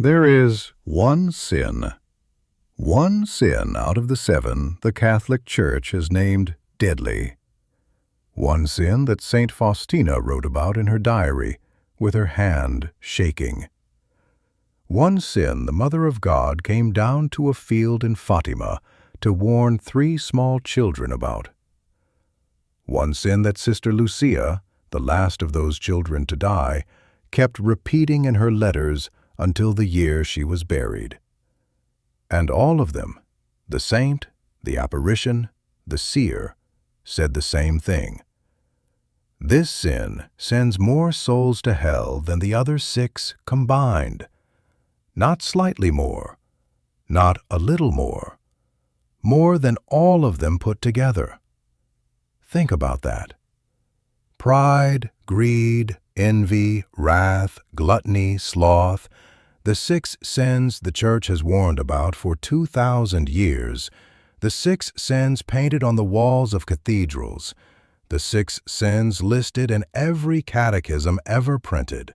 There is one sin. One sin out of the 7 the Catholic Church has named deadly. One sin that Saint Faustina wrote about in her diary, with her hand shaking. One sin the Mother of God came down to a field in Fátima to warn 3 small children about. One sin that Sister Lúcia, the last of those children to die, kept repeating in her letters until the year she was buried. And all of them, the saint, the apparition, the seer, said the same thing. This sin sends more souls to hell than the other 6 combined. Not slightly more, not a little more than all of them put together. Think about that. Pride, greed, envy, wrath, gluttony, sloth, the 6 sins the Church has warned about for 2,000 years, the 6 sins painted on the walls of cathedrals, the 6 sins listed in every catechism ever printed.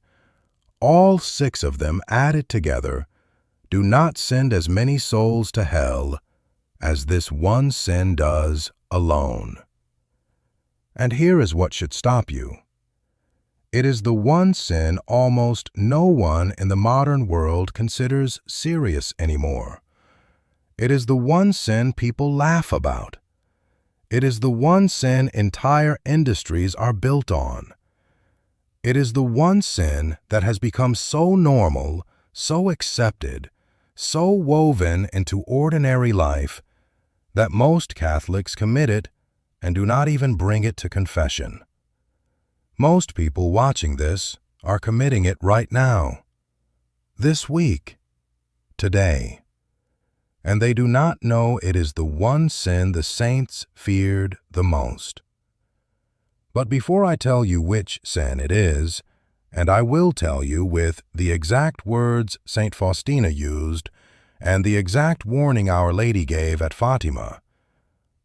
All 6 of them added together do not send as many souls to hell as this one sin does alone. And here is what should stop you. It is the one sin almost no one in the modern world considers serious anymore. It is the one sin people laugh about. It is the one sin entire industries are built on. It is the one sin that has become so normal, so accepted, so woven into ordinary life that most Catholics commit it and do not even bring it to confession. Most people watching this are committing it right now, this week, today, and they do not know it is the one sin the saints feared the most. But before I tell you which sin it is, and I will tell you with the exact words Saint Faustina used and the exact warning Our Lady gave at Fátima,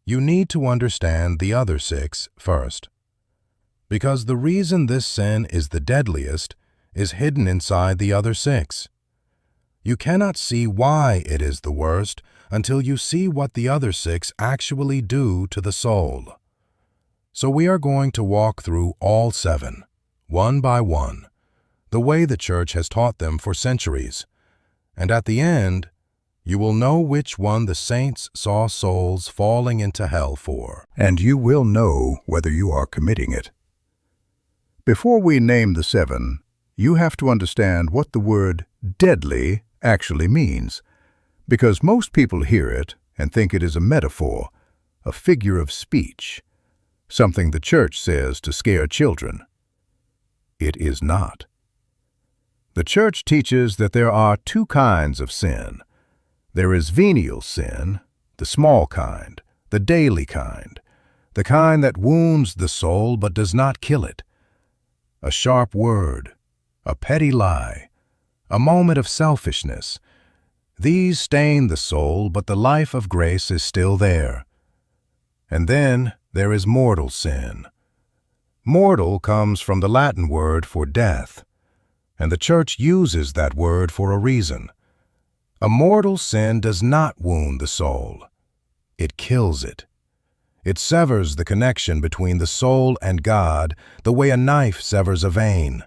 you need to understand the other 6 first. Because the reason this sin is the deadliest is hidden inside the other 6. You cannot see why it is the worst until you see what the other 6 actually do to the soul. So we are going to walk through all 7, one by one, the way the Church has taught them for centuries, and at the end, you will know which one the saints saw souls falling into hell for. And you will know whether you are committing it. Before we name the 7, you have to understand what the word deadly actually means, because most people hear it and think it is a metaphor, a figure of speech, something the Church says to scare children. It is not. The Church teaches that there are 2 kinds of sin. There is venial sin, the small kind, the daily kind, the kind that wounds the soul but does not kill it. A sharp word, a petty lie, a moment of selfishness. These stain the soul, but the life of grace is still there. And then there is mortal sin. Mortal comes from the Latin word for death, and the Church uses that word for a reason. A mortal sin does not wound the soul. It kills it. It severs the connection between the soul and God the way a knife severs a vein.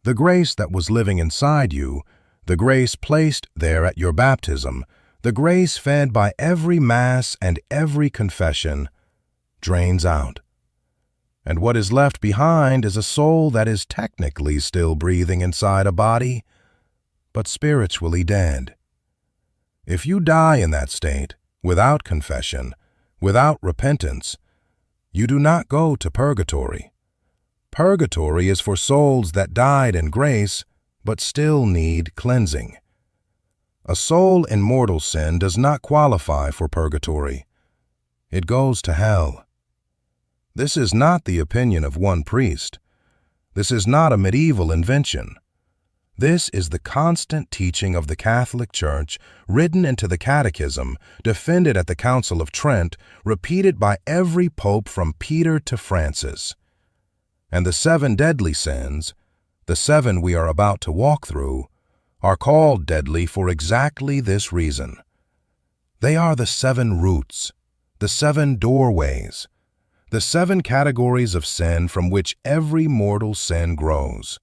The grace that was living inside you, the grace placed there at your baptism, the grace fed by every Mass and every confession, drains out. And what is left behind is a soul that is technically still breathing inside a body, but spiritually dead. If you die in that state, without confession, without repentance, you do not go to purgatory. Purgatory is for souls that died in grace but still need cleansing. A soul in mortal sin does not qualify for purgatory. It goes to hell. This is not the opinion of one priest. This is not a medieval invention. This is the constant teaching of the Catholic Church, written into the Catechism, defended at the Council of Trent, repeated by every pope from Peter to Francis. And the 7 deadly sins, the 7 we are about to walk through, are called deadly for exactly this reason. They are the 7 roots, the 7 doorways, the 7 categories of sin from which every mortal sin grows.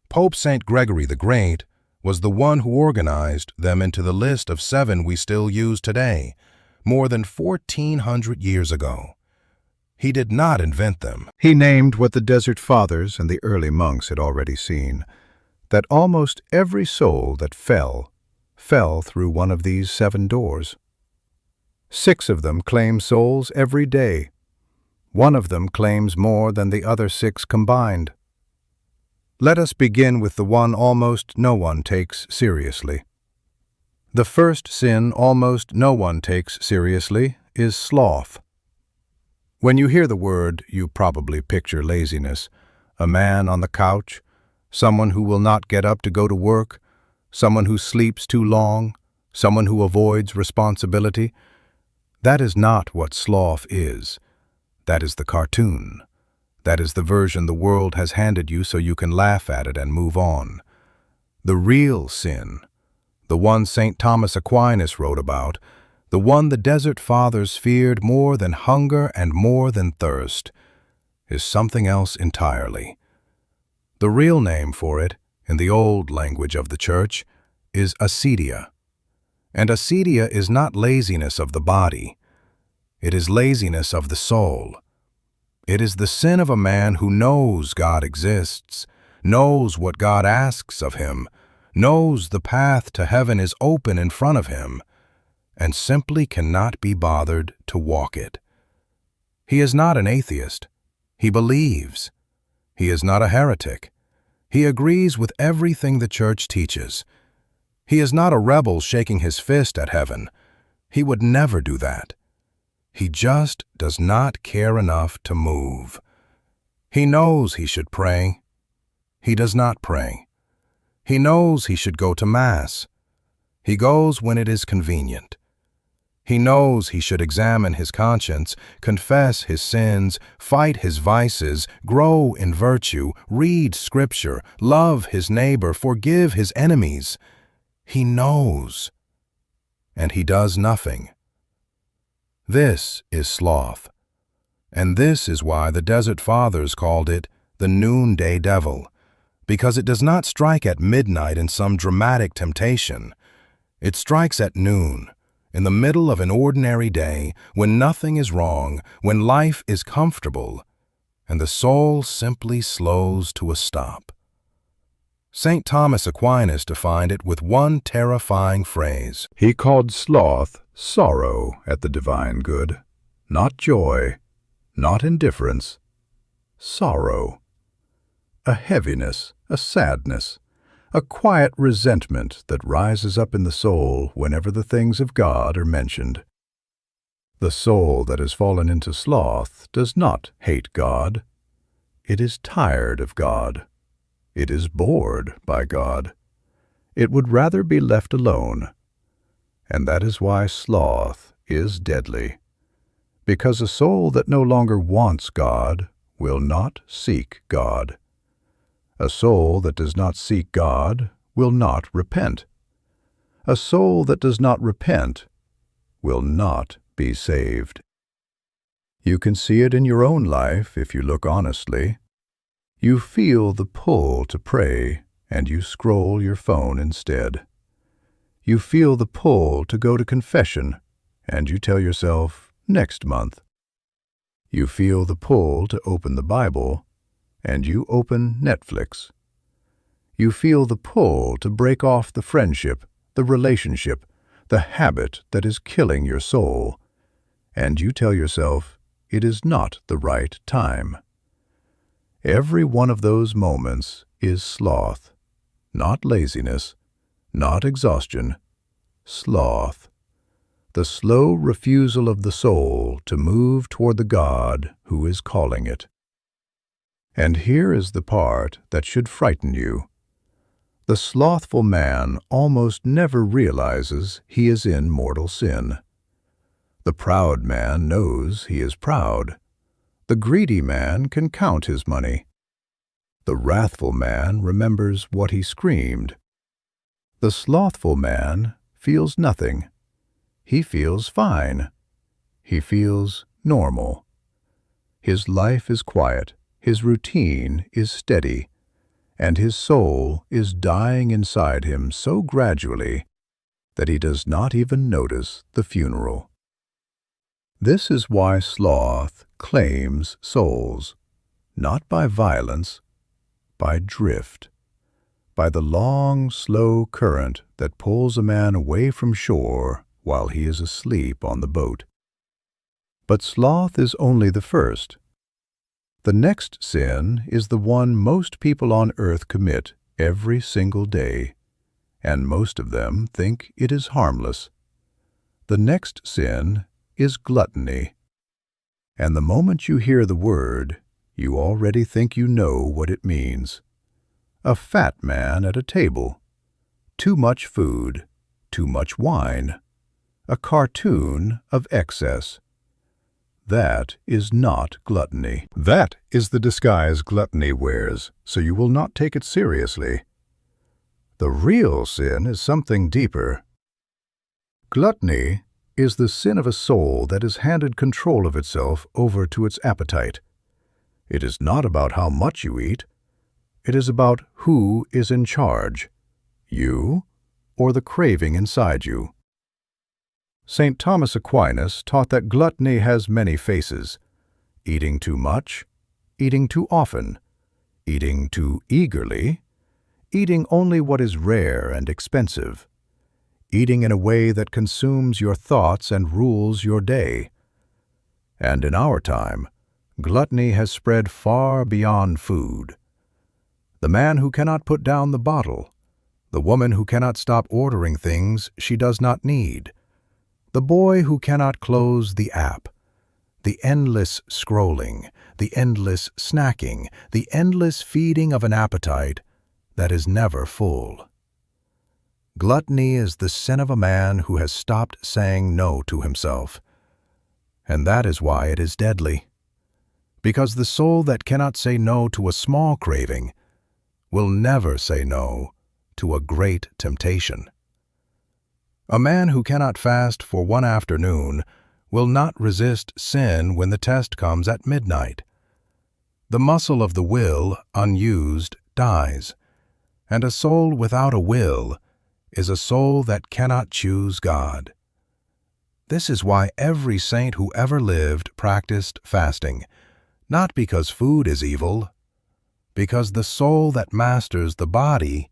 Pope St. Gregory the Great was the one who organized them into the list of 7 we still use today, more than 1,400 years ago. He did not invent them. He named what the Desert Fathers and the early monks had already seen, that almost every soul that fell through one of these 7 doors. 6 of them claim souls every day. One of them claims more than the other 6 combined. Let us begin with the one almost no one takes seriously. The first sin almost no one takes seriously is sloth. When you hear the word, you probably picture laziness, a man on the couch, someone who will not get up to go to work, someone who sleeps too long, someone who avoids responsibility. That is not what sloth is. That is the cartoon. That is the version the world has handed you so you can laugh at it and move on. The real sin, the one St. Thomas Aquinas wrote about, the one the Desert Fathers feared more than hunger and more than thirst, is something else entirely. The real name for it, in the old language of the Church, is acedia. And acedia is not laziness of the body. It is laziness of the soul. It is the sin of a man who knows God exists, knows what God asks of him, knows the path to heaven is open in front of him, and simply cannot be bothered to walk it. He is not an atheist. He believes. He is not a heretic. He agrees with everything the Church teaches. He is not a rebel shaking his fist at heaven. He would never do that. He just does not care enough to move. He knows he should pray. He does not pray. He knows he should go to Mass. He goes when it is convenient. He knows he should examine his conscience, confess his sins, fight his vices, grow in virtue, read Scripture, love his neighbor, forgive his enemies. He knows, and he does nothing. This is sloth, and this is why the Desert Fathers called it the noonday devil, because it does not strike at midnight in some dramatic temptation. It strikes at noon, in the middle of an ordinary day, when nothing is wrong, when life is comfortable, and the soul simply slows to a stop. St. Thomas Aquinas defined it with one terrifying phrase. He called sloth sorrow at the divine good, not joy, not indifference, sorrow. A heaviness, a sadness, a quiet resentment that rises up in the soul whenever the things of God are mentioned. The soul that has fallen into sloth does not hate God. It is tired of God. It is bored by God. It would rather be left alone. And that is why sloth is deadly, because a soul that no longer wants God will not seek God. A soul that does not seek God will not repent. A soul that does not repent will not be saved. You can see it in your own life if you look honestly. You feel the pull to pray, and you scroll your phone instead. You feel the pull to go to confession, and you tell yourself, next month. You feel the pull to open the Bible, and you open Netflix. You feel the pull to break off the friendship, the relationship, the habit that is killing your soul, and you tell yourself it is not the right time. Every one of those moments is sloth, not laziness, not exhaustion, sloth, the slow refusal of the soul to move toward the God who is calling it. And here is the part that should frighten you. The slothful man almost never realizes he is in mortal sin. The proud man knows he is proud. The greedy man can count his money. The wrathful man remembers what he screamed. The slothful man feels nothing. He feels fine. He feels normal. His life is quiet, his routine is steady, and his soul is dying inside him so gradually that he does not even notice the funeral. This is why sloth claims souls, not by violence, by drift, by the long, slow current that pulls a man away from shore while he is asleep on the boat. But sloth is only the first. The next sin is the one most people on earth commit every single day, and most of them think it is harmless. The next sin is gluttony. And the moment you hear the word, you already think you know what it means. A fat man at a table, too much food, too much wine, a cartoon of excess. That is not gluttony. That is the disguise gluttony wears, so you will not take it seriously. The real sin is something deeper. Gluttony is the sin of a soul that has handed control of itself over to its appetite. It is not about how much you eat. It is about who is in charge, you or the craving inside you. St. Thomas Aquinas taught that gluttony has many faces: eating too much, eating too often, eating too eagerly, eating only what is rare and expensive, eating in a way that consumes your thoughts and rules your day. And in our time, gluttony has spread far beyond food. The man who cannot put down the bottle, the woman who cannot stop ordering things she does not need, the boy who cannot close the app, the endless scrolling, the endless snacking, the endless feeding of an appetite that is never full. Gluttony is the sin of a man who has stopped saying no to himself, and that is why it is deadly. Because the soul that cannot say no to a small craving will never say no to a great temptation. A man who cannot fast for one afternoon will not resist sin when the test comes at midnight. The muscle of the will, unused, dies, and a soul without a will is a soul that cannot choose God. This is why every saint who ever lived practiced fasting, not because food is evil, because the soul that masters the body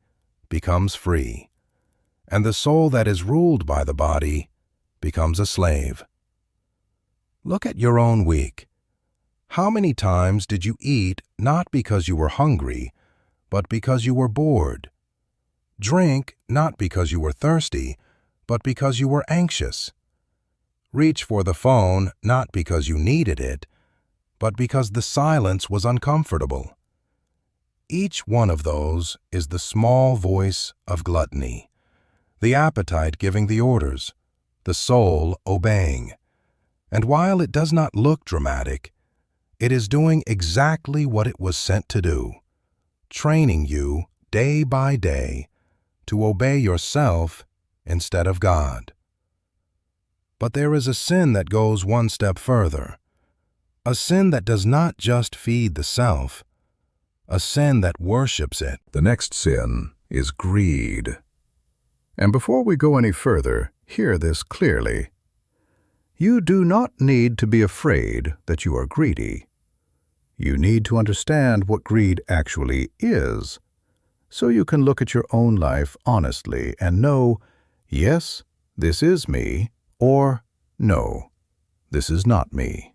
becomes free, and the soul that is ruled by the body becomes a slave. Look at your own week. How many times did you eat not because you were hungry, but because you were bored? Drink not because you were thirsty, but because you were anxious. Reach for the phone not because you needed it, but because the silence was uncomfortable. Each one of those is the small voice of gluttony, the appetite giving the orders, the soul obeying. And while it does not look dramatic, it is doing exactly what it was sent to do, training you day by day to obey yourself instead of God. But there is a sin that goes one step further, a sin that does not just feed the self, a sin that worships it. The next sin is greed. And before we go any further, hear this clearly. You do not need to be afraid that you are greedy. You need to understand what greed actually is, so you can look at your own life honestly and know, yes, this is me, or no, this is not me.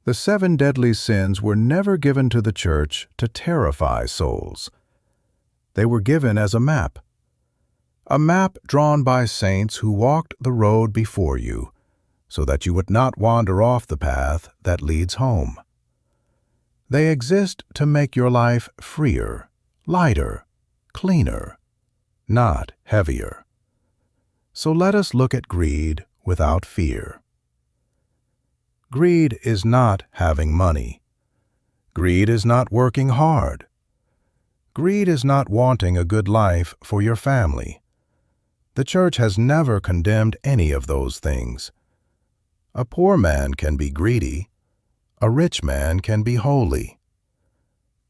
The 7 deadly sins were never given to the church to terrify souls. They were given as a map drawn by saints who walked the road before you, so that you would not wander off the path that leads home. They exist to make your life freer, lighter, cleaner, not heavier. So let us look at greed without fear. Greed is not having money. Greed is not working hard. Greed is not wanting a good life for your family. The church has never condemned any of those things. A poor man can be greedy. A rich man can be holy.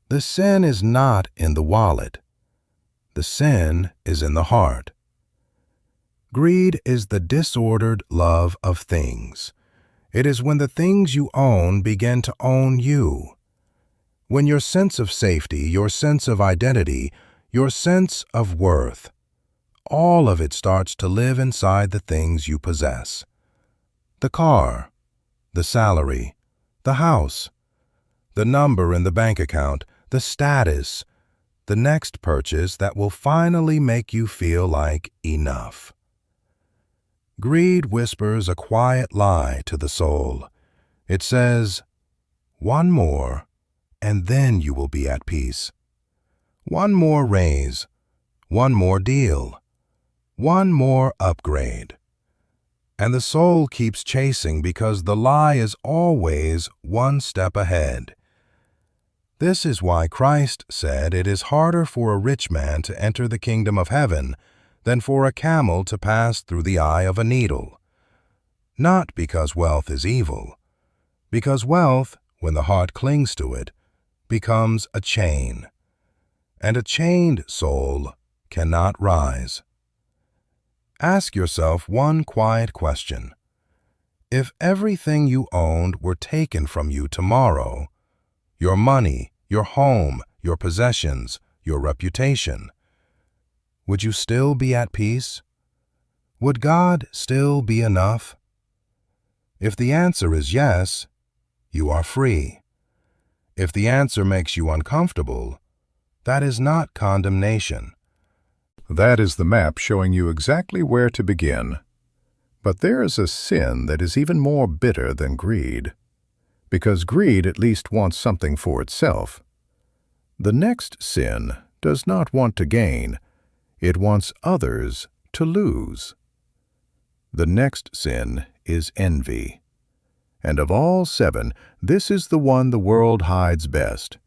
The sin is not in the wallet. The sin is in the heart. Greed is the disordered love of things. It is when the things you own begin to own you. When your sense of safety, your sense of identity, your sense of worth, all of it starts to live inside the things you possess. The car, the salary, the house, the number in the bank account, the status, the next purchase that will finally make you feel like enough. Greed whispers a quiet lie to the soul. It says, "One more, and then you will be at peace. One more raise, one more deal, one more upgrade." And the soul keeps chasing because the lie is always one step ahead. This is why Christ said it is harder for a rich man to enter the kingdom of heaven than for a camel to pass through the eye of a needle. Not because wealth is evil, because wealth, when the heart clings to it, becomes a chain, and a chained soul cannot rise. Ask yourself one quiet question. If everything you owned were taken from you tomorrow, your money, your home, your possessions, your reputation, would you still be at peace? Would God still be enough? If the answer is yes, you are free. If the answer makes you uncomfortable, that is not condemnation. That is the map showing you exactly where to begin. But there is a sin that is even more bitter than greed, because greed at least wants something for itself. The next sin does not want to gain, it wants others to lose. The next sin is envy. And of all 7, this is the one the world hides best,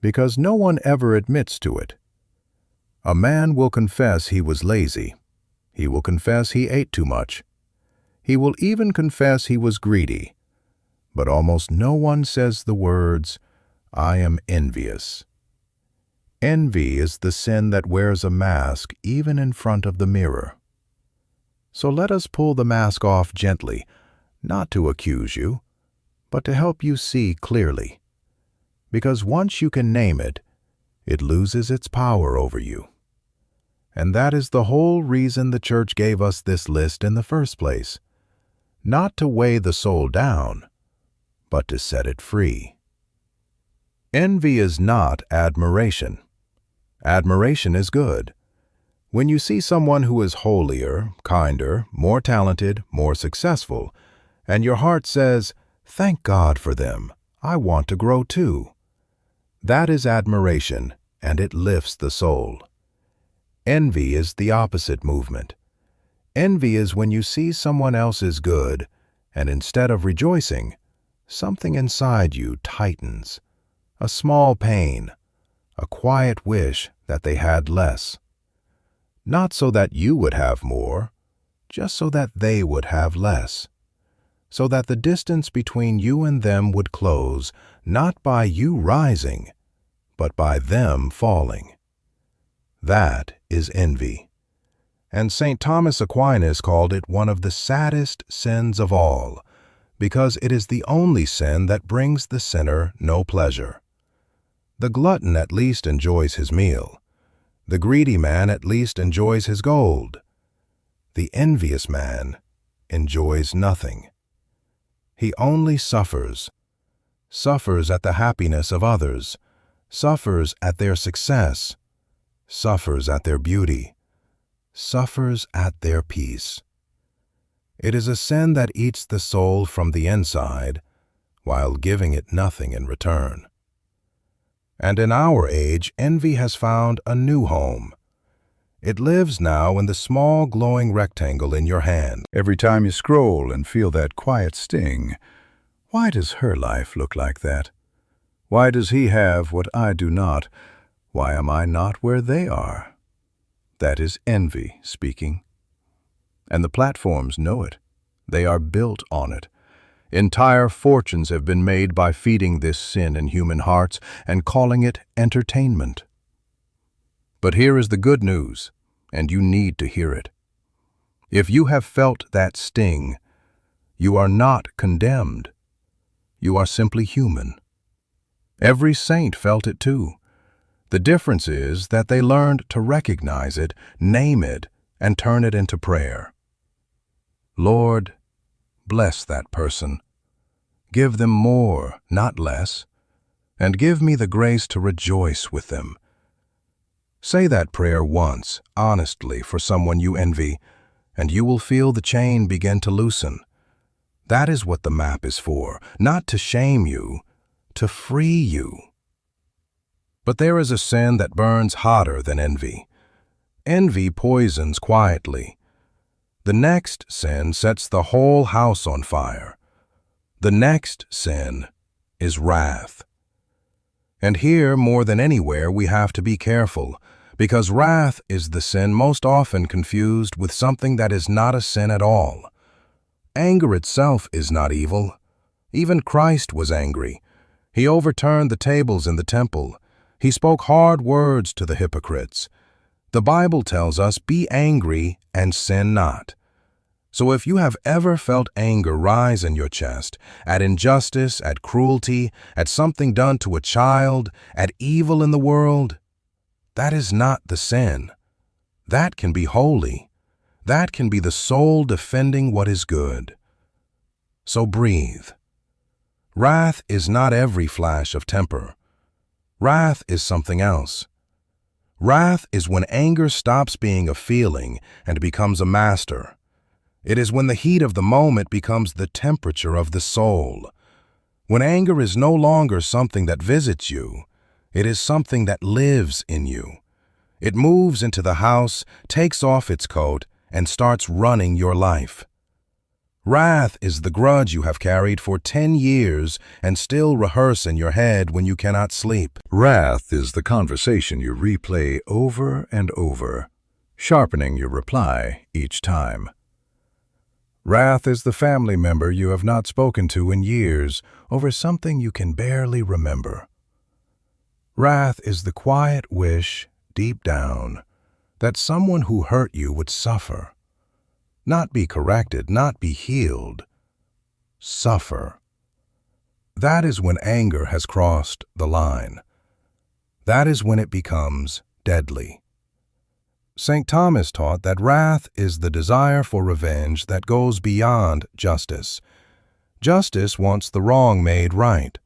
because no one ever admits to it. A man will confess he was lazy. He will confess he ate too much. He will even confess he was greedy. But almost no one says the words, "I am envious." Envy is the sin that wears a mask even in front of the mirror. So let us pull the mask off gently, not to accuse you, but to help you see clearly. Because once you can name it, it loses its power over you. And that is the whole reason the church gave us this list in the first place. Not to weigh the soul down, but to set it free. Envy is not admiration. Admiration is good. When you see someone who is holier, kinder, more talented, more successful, and your heart says, "Thank God for them, I want to grow too," that is admiration, and it lifts the soul. Envy is the opposite movement. Envy is when you see someone else is good, and instead of rejoicing, something inside you tightens, a small pain, a quiet wish that they had less. Not so that you would have more, just so that they would have less. So that the distance between you and them would close, not by you rising, but by them falling. That is envy. And St. Thomas Aquinas called it one of the saddest sins of all, because it is the only sin that brings the sinner no pleasure. The glutton at least enjoys his meal. The greedy man at least enjoys his gold. The envious man enjoys nothing. He only suffers at the happiness of others, suffers at their success, suffers at their beauty, suffers at their peace. It is a sin that eats the soul from the inside, while giving it nothing in return. And in our age, envy has found a new home. It lives now in the small glowing rectangle in your hand. Every time you scroll and feel that quiet sting, why does her life look like that? Why does he have what I do not? Why am I not where they are? That is envy speaking. And the platforms know it. They are built on it. Entire fortunes have been made by feeding this sin in human hearts and calling it entertainment. But here is the good news, and you need to hear it. If you have felt that sting, you are not condemned. You are simply human. Every saint felt it too. The difference is that they learned to recognize it, name it, and turn it into prayer. Lord, bless that person. Give them more, not less, and give me the grace to rejoice with them. Say that prayer once, honestly, for someone you envy, and you will feel the chain begin to loosen. That is what the map is for, not to shame you, to free you. But there is a sin that burns hotter than envy. Envy poisons quietly. The next sin sets the whole house on fire. The next sin is wrath. And here, more than anywhere, we have to be careful, because wrath is the sin most often confused with something that is not a sin at all. Anger itself is not evil. Even Christ was angry. He overturned the tables in the temple. He spoke hard words to the hypocrites. The Bible tells us, be angry and sin not. So if you have ever felt anger rise in your chest, at injustice, at cruelty, at something done to a child, at evil in the world, that is not the sin. That can be holy. That can be the soul defending what is good. So breathe. Wrath is not every flash of temper. Wrath is something else. Wrath is when anger stops being a feeling and becomes a master. It is when the heat of the moment becomes the temperature of the soul. When anger is no longer something that visits you, it is something that lives in you. It moves into the house, takes off its coat, and starts running your life. Wrath is the grudge you have carried for 10 years and still rehearse in your head when you cannot sleep. Wrath is the conversation you replay over and over, sharpening your reply each time. Wrath is the family member you have not spoken to in years over something you can barely remember. Wrath is the quiet wish, deep down, that someone who hurt you would suffer. Not be corrected, not be healed. Suffer. That is when anger has crossed the line. That is when it becomes deadly. St. Thomas taught that wrath is the desire for revenge that goes beyond justice. Justice wants the wrong made right.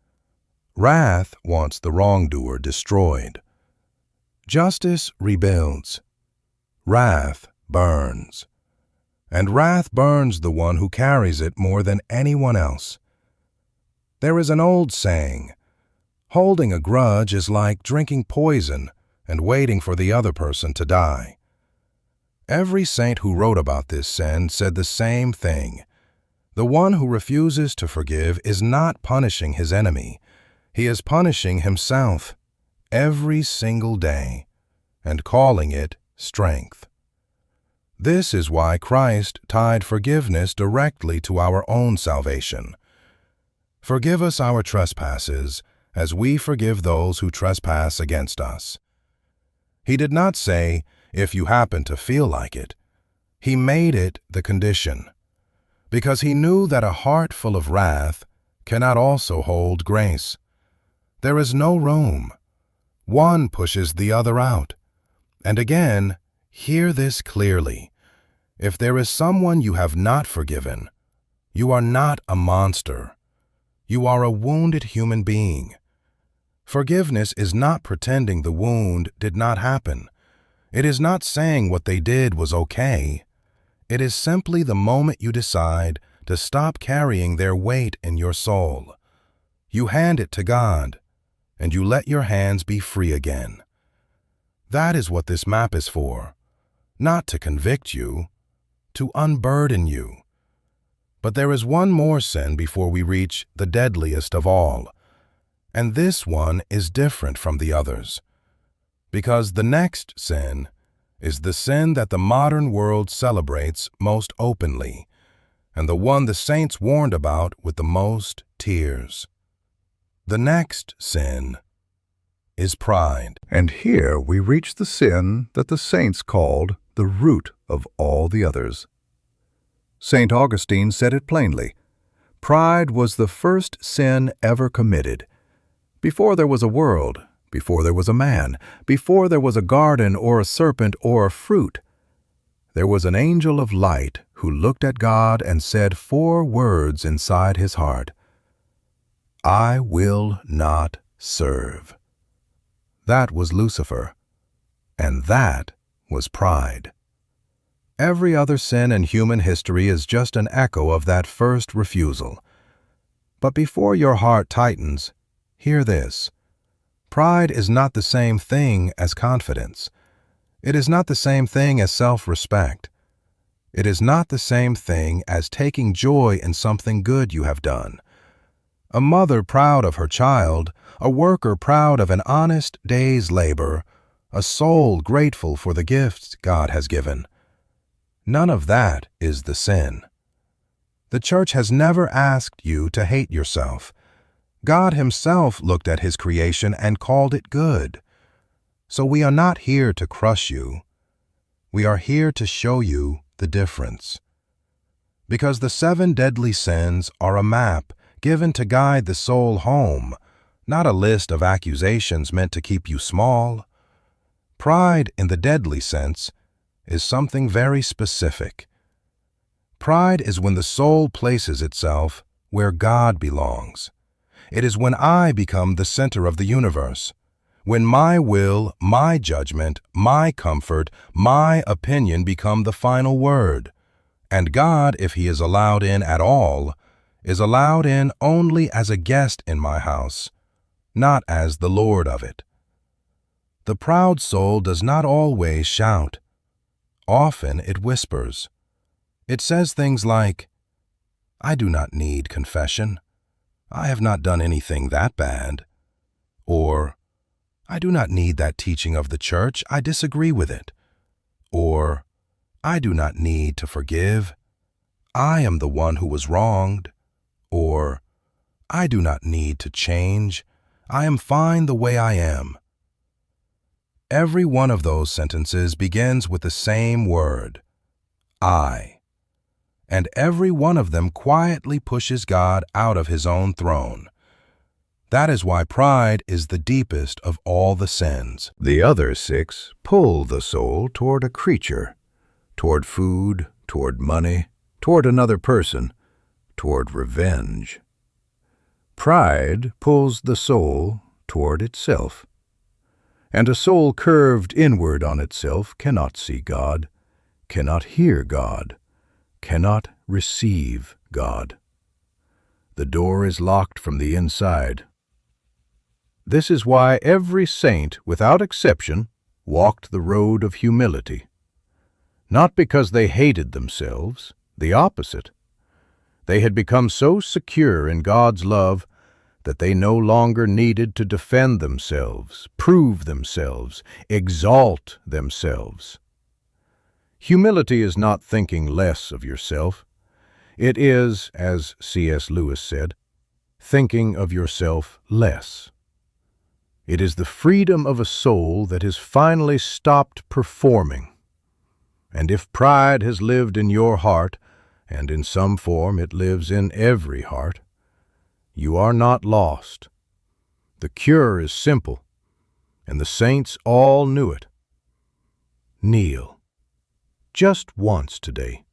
Wrath wants the wrongdoer destroyed. Justice rebuilds. Wrath burns. And wrath burns the one who carries it more than anyone else. There is an old saying, holding a grudge is like drinking poison and waiting for the other person to die. Every saint who wrote about this sin said the same thing. The one who refuses to forgive is not punishing his enemy. He is punishing himself every single day and calling it strength. This is why Christ tied forgiveness directly to our own salvation. Forgive us our trespasses, as we forgive those who trespass against us. He did not say, if you happen to feel like it. He made it the condition, because he knew that a heart full of wrath cannot also hold grace. There is no room. One pushes the other out. And again, hear this clearly. If there is someone you have not forgiven, you are not a monster. You are a wounded human being. Forgiveness is not pretending the wound did not happen. It is not saying what they did was okay. It is simply the moment you decide to stop carrying their weight in your soul. You hand it to God, and you let your hands be free again. That is what this map is for, not to convict you, to unburden you. But there is one more sin before we reach the deadliest of all, and this one is different from the others. Because the next sin is the sin that the modern world celebrates most openly, and the one the saints warned about with the most tears. The next sin is pride. And here we reach the sin that the saints called the root of all the others. St. Augustine said it plainly. Pride was the first sin ever committed. Before there was a world, before there was a man, before there was a garden or a serpent or a fruit, there was an angel of light who looked at God and said 4 words inside his heart: I will not serve. That was Lucifer, and that was pride. Every other sin in human history is just an echo of that first refusal. But before your heart tightens, hear this. Pride is not the same thing as confidence. It is not the same thing as self-respect. It is not the same thing as taking joy in something good you have done. A mother proud of her child, a worker proud of an honest day's labor, a soul grateful for the gifts God has given. None of that is the sin. The church has never asked you to hate yourself. God himself looked at his creation and called it good. So we are not here to crush you. We are here to show you the difference. Because the 7 deadly sins are a map given to guide the soul home, not a list of accusations meant to keep you small. Pride, in the deadly sense, is something very specific. Pride is when the soul places itself where God belongs. It is when I become the center of the universe, when my will, my judgment, my comfort, my opinion become the final word, and God, if he is allowed in at all, is allowed in only as a guest in my house, not as the Lord of it. The proud soul does not always shout. Often it whispers. It says things like, I do not need confession. I have not done anything that bad. Or, I do not need that teaching of the church. I disagree with it. Or, I do not need to forgive. I am the one who was wronged. Or, I do not need to change. I am fine the way I am. Every one of those sentences begins with the same word, I. And every one of them quietly pushes God out of his own throne. That is why pride is the deepest of all the sins. The other 6 pull the soul toward a creature, toward food, toward money, toward another person, toward revenge. Pride pulls the soul toward itself. And a soul curved inward on itself cannot see God, cannot hear God, cannot receive God. The door is locked from the inside. This is why every saint, without exception, walked the road of humility. Not because they hated themselves, the opposite. They had become so secure in God's love that they no longer needed to defend themselves, prove themselves, exalt themselves. Humility is not thinking less of yourself. It is, as C.S. Lewis said, thinking of yourself less. It is the freedom of a soul that has finally stopped performing. And if pride has lived in your heart, and in some form it lives in every heart, you are not lost. The cure is simple, and the saints all knew it. Kneel. Just once today.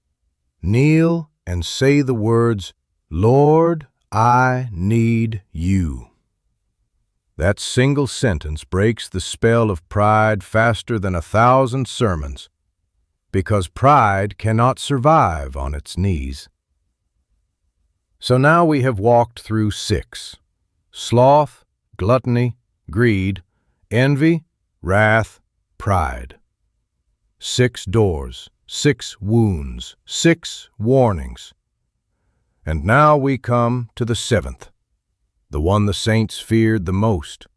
Kneel and say the words, Lord, I need you. That single sentence breaks the spell of pride faster than 1,000 sermons, because pride cannot survive on its knees. So now we have walked through 6: sloth, gluttony, greed, envy, wrath, pride. 6 doors, 6 wounds, 6 warnings. And now we come to the 7th, the one the saints feared the most,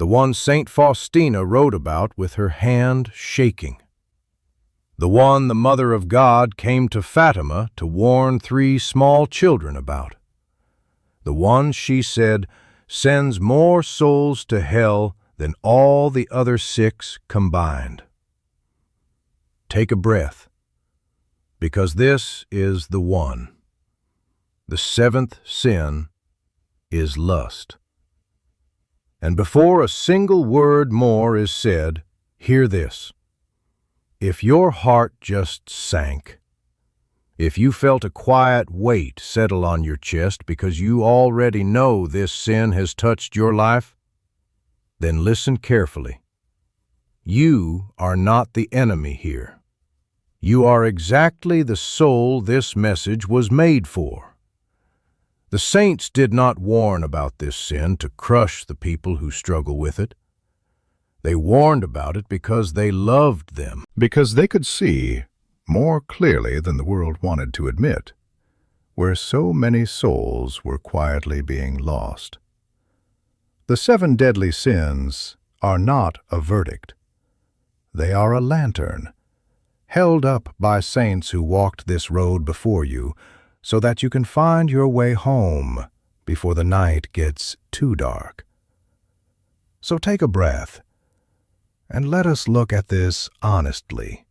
the one Saint Faustina wrote about with her hand shaking, the one the Mother of God came to Fátima to warn 3 small children about, the one she said sends more souls to hell than all the other 6 combined. Take a breath, because this is the one. The 7th sin is lust. And before a single word more is said, hear this. If your heart just sank, if you felt a quiet weight settle on your chest because you already know this sin has touched your life, then listen carefully. You are not the enemy here. You are exactly the soul this message was made for. The saints did not warn about this sin to crush the people who struggle with it. They warned about it because they loved them. Because they could see, more clearly than the world wanted to admit, where so many souls were quietly being lost. The 7 deadly sins are not a verdict. They are a lantern, held up by saints who walked this road before you, so that you can find your way home before the night gets too dark. So take a breath, and let us look at this honestly.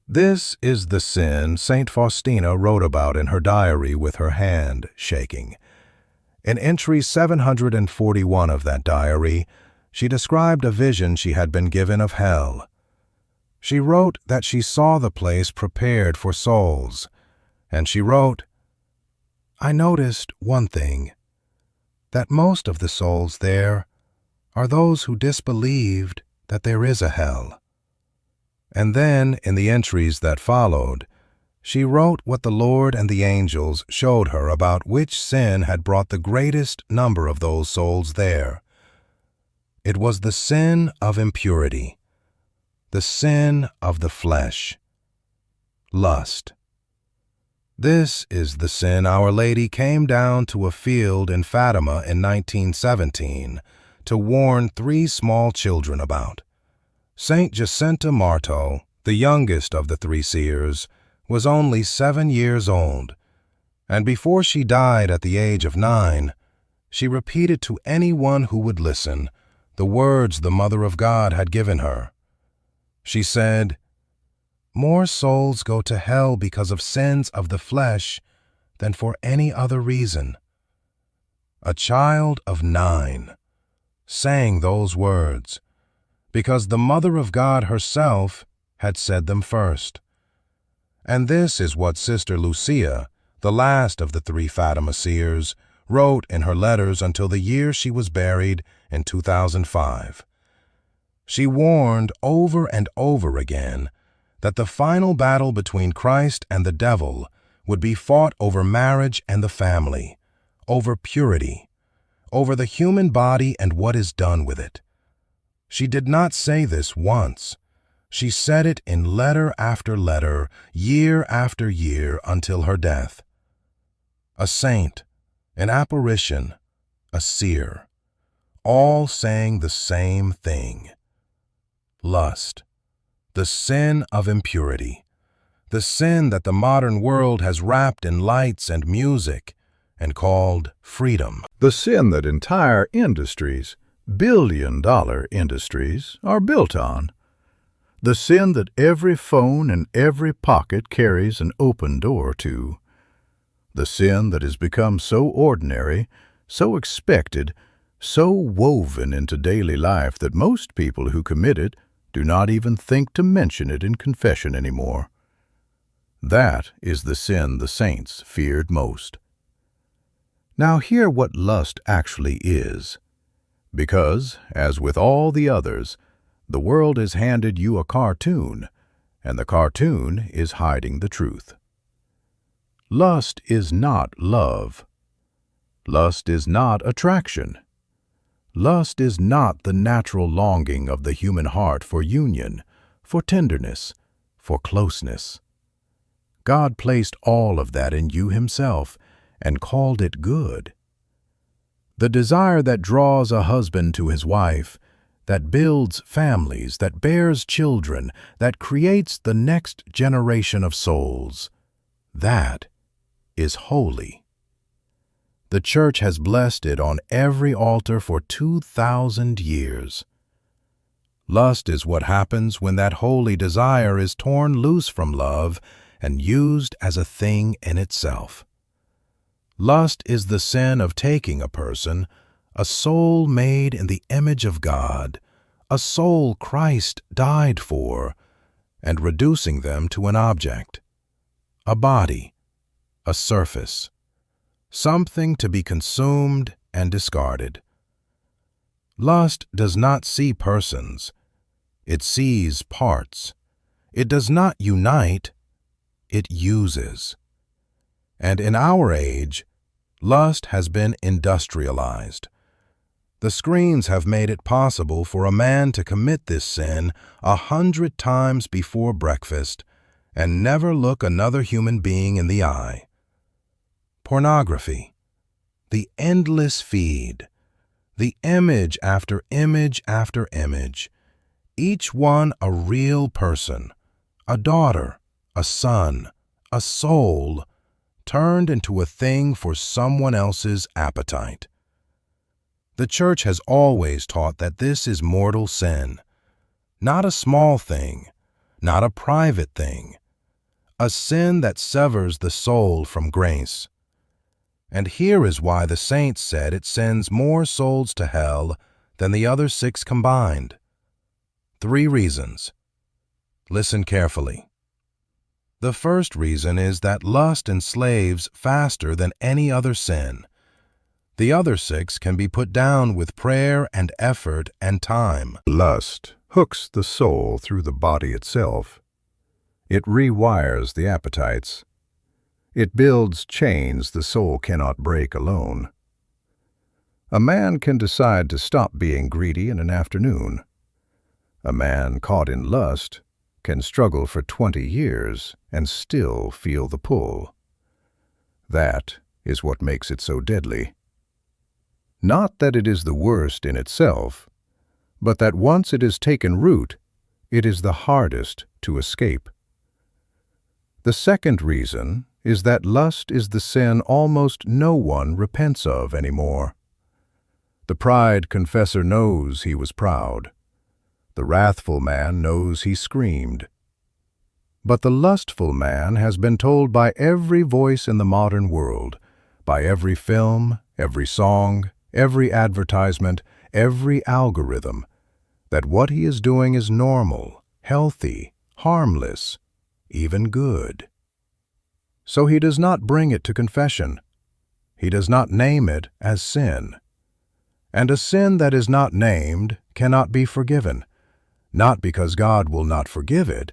This is the sin Saint Faustina wrote about in her diary with her hand shaking. In entry 741 of that diary, she described a vision she had been given of hell. She wrote that she saw the place prepared for souls, and she wrote, "I noticed one thing, that most of the souls there are those who disbelieved that there is a hell." And then, in the entries that followed, she wrote what the Lord and the angels showed her about which sin had brought the greatest number of those souls there. It was the sin of impurity, the sin of the flesh, lust. This is the sin Our Lady came down to a field in Fátima in 1917 to warn 3 small children about. Saint Jacinta Marto, the youngest of the 3 seers, was only 7 years old, and before she died at the age of 9, she repeated to anyone who would listen the words the Mother of God had given her. She said, "More souls go to hell because of sins of the flesh than for any other reason." A child of 9 sang those words because the Mother of God herself had said them first. And this is what Sister Lúcia, the last of the 3 Fátima seers, wrote in her letters until the year she was buried in 2005. She warned over and over again that the final battle between Christ and the devil would be fought over marriage and the family, over purity, over the human body and what is done with it. She did not say this once. She said it in letter after letter, year after year, until her death. A saint, an apparition, a seer, all saying the same thing. Lust, the sin of impurity, the sin that the modern world has wrapped in lights and music and called freedom. The sin that entire industries, billion-dollar industries, are built on. The sin that every phone and every pocket carries an open door to. The sin that has become so ordinary, so expected, so woven into daily life that most people who commit it do not even think to mention it in confession anymore. That is the sin the saints feared most. Now hear what lust actually is, because, as with all the others, the world has handed you a cartoon, and the cartoon is hiding the truth. Lust is not love. Lust is not attraction. Lust is not the natural longing of the human heart for union, for tenderness, for closeness. God placed all of that in you Himself and called it good. The desire that draws a husband to his wife, that builds families, that bears children, that creates the next generation of souls, that is holy. The Church has blessed it on every altar for 2,000 years. Lust is what happens when that holy desire is torn loose from love and used as a thing in itself. Lust is the sin of taking a person, a soul made in the image of God, a soul Christ died for, and reducing them to an object, a body, a surface, something to be consumed and discarded. Lust does not see persons. It sees parts. It does not unite. It uses. And in our age, lust has been industrialized. The screens have made it possible for a man to commit this sin 100 times before breakfast and never look another human being in the eye. Pornography, the endless feed, the image after image after image, each one a real person, a daughter, a son, a soul, turned into a thing for someone else's appetite. The Church has always taught that this is mortal sin, not a small thing, not a private thing, a sin that severs the soul from grace. And here is why the saints said it sends more souls to hell than the other 6 combined. 3 reasons. Listen carefully. The first reason is that lust enslaves faster than any other sin. The other 6 can be put down with prayer and effort and time. Lust hooks the soul through the body itself. It rewires the appetites. It builds chains the soul cannot break alone. A man can decide to stop being greedy in an afternoon. A man caught in lust can struggle for 20 years and still feel the pull. That is what makes it so deadly. Not that it is the worst in itself, but that once it has taken root, it is the hardest to escape. The second reason is that lust is the sin almost no one repents of anymore. The pride confessor knows he was proud. The wrathful man knows he screamed. But the lustful man has been told by every voice in the modern world, by every film, every song, every advertisement, every algorithm, that what he is doing is normal, healthy, harmless, even good. So he does not bring it to confession. He does not name it as sin. And a sin that is not named cannot be forgiven, not because God will not forgive it,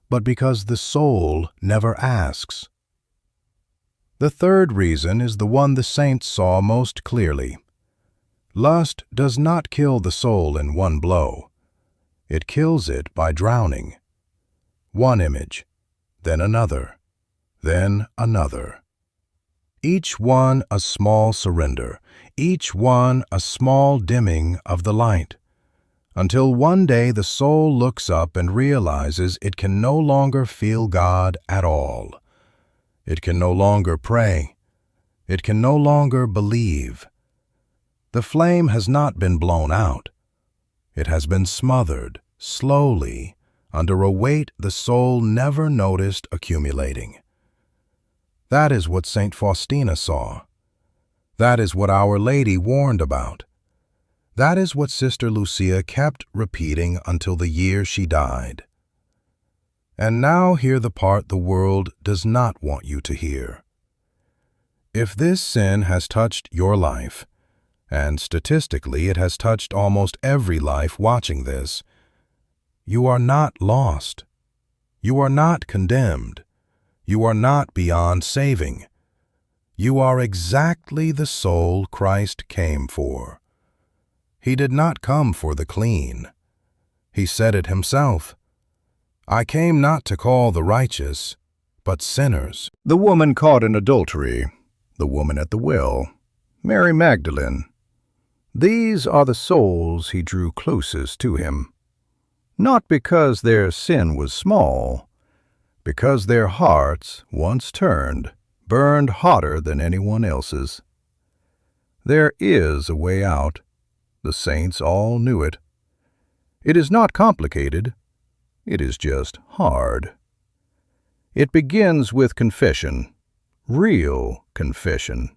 but because the soul never asks. The third reason is the one the saints saw most clearly. Lust does not kill the soul in one blow. It kills it by drowning. One image, then another, then another. Each one a small surrender, each one a small dimming of the light, until one day the soul looks up and realizes it can no longer feel God at all. It can no longer pray. It can no longer believe. The flame has not been blown out. It has been smothered, slowly, under a weight the soul never noticed accumulating. That is what St. Faustina saw. That is what Our Lady warned about. That is what Sister Lúcia kept repeating until the year she died. And now hear the part the world does not want you to hear. If this sin has touched your life, and statistically it has touched almost every life watching this, you are not lost. You are not condemned. You are not beyond saving. You are exactly the soul Christ came for. He did not come for the clean. He said it himself. I came not to call the righteous, but sinners. The woman caught in adultery, the woman at the well, Mary Magdalene, These are the souls he drew closest to him, not because their sin was small, because their hearts, once turned, burned hotter than anyone else's. There is a way out. The saints all knew it. It is not complicated. It is just hard. It begins with confession, real confession.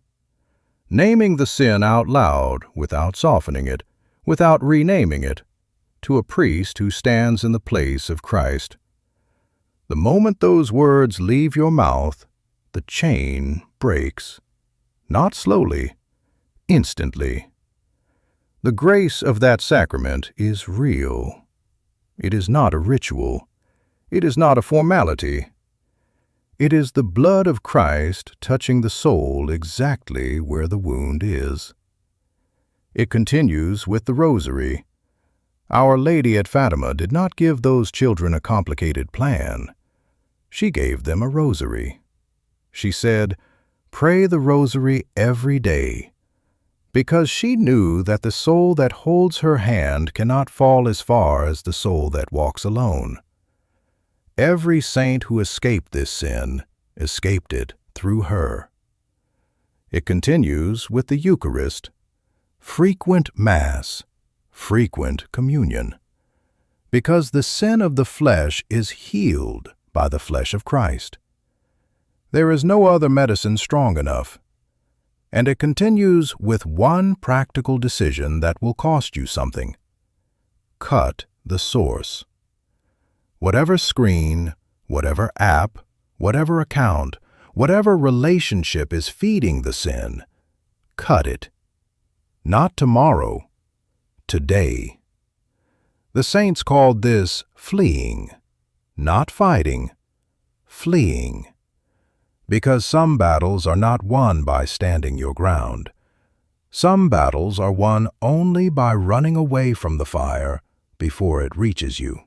Naming the sin out loud without softening it, without renaming it, to a priest who stands in the place of Christ. The moment those words leave your mouth, the chain breaks. Not slowly, instantly. The grace of that sacrament is real. It is not a ritual. It is not a formality. It is the blood of Christ touching the soul exactly where the wound is. It continues with the rosary. Our Lady at Fátima did not give those children a complicated plan. She gave them a rosary. She said, "Pray the rosary every day," because she knew that the soul that holds her hand cannot fall as far as the soul that walks alone. Every saint who escaped this sin escaped it through her. It continues with the Eucharist, frequent Mass, frequent communion, because the sin of the flesh is healed by the flesh of Christ. There is no other medicine strong enough. And it continues with one practical decision that will cost you something. Cut the source. Whatever screen, whatever app, whatever account, whatever relationship is feeding the sin, cut it. Not tomorrow, today. The saints called this fleeing, not fighting, fleeing. Because some battles are not won by standing your ground. Some battles are won only by running away from the fire before it reaches you.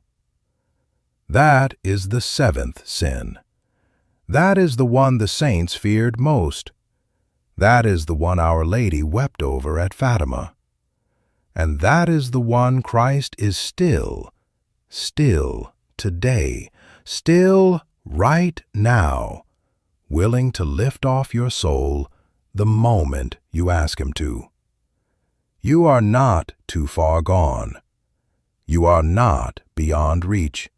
That is the seventh sin. That is the one the saints feared most. That is the one Our Lady wept over at Fátima. And that is the one Christ is still today, still right now, willing to lift off your soul the moment you ask Him to. You are not too far gone. You are not beyond reach.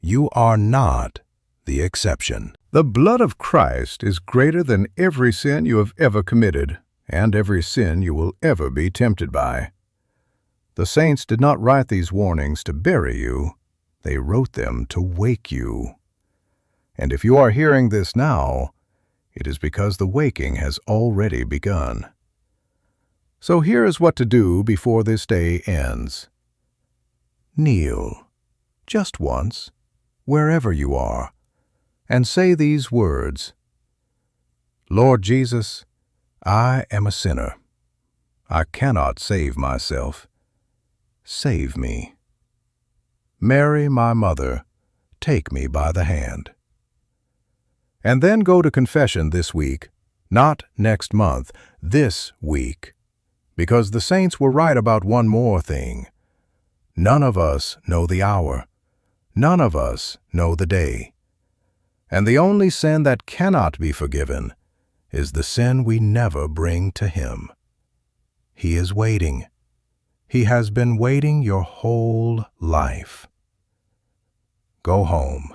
You are not the exception. The blood of Christ is greater than every sin you have ever committed, and every sin you will ever be tempted by. The saints did not write these warnings to bury you. They wrote them to wake you. And if you are hearing this now, it is because the waking has already begun. So here is what to do before this day ends. Kneel, just once, wherever you are, and say these words: Lord Jesus, I am a sinner. I cannot save myself. Save me. Mary, my mother, take me by the hand. And then go to confession this week, not next month, this week, because the saints were right about one more thing. None of us know the hour. None of us know the day. And the only sin that cannot be forgiven is the sin we never bring to Him. He is waiting. He has been waiting your whole life. Go home.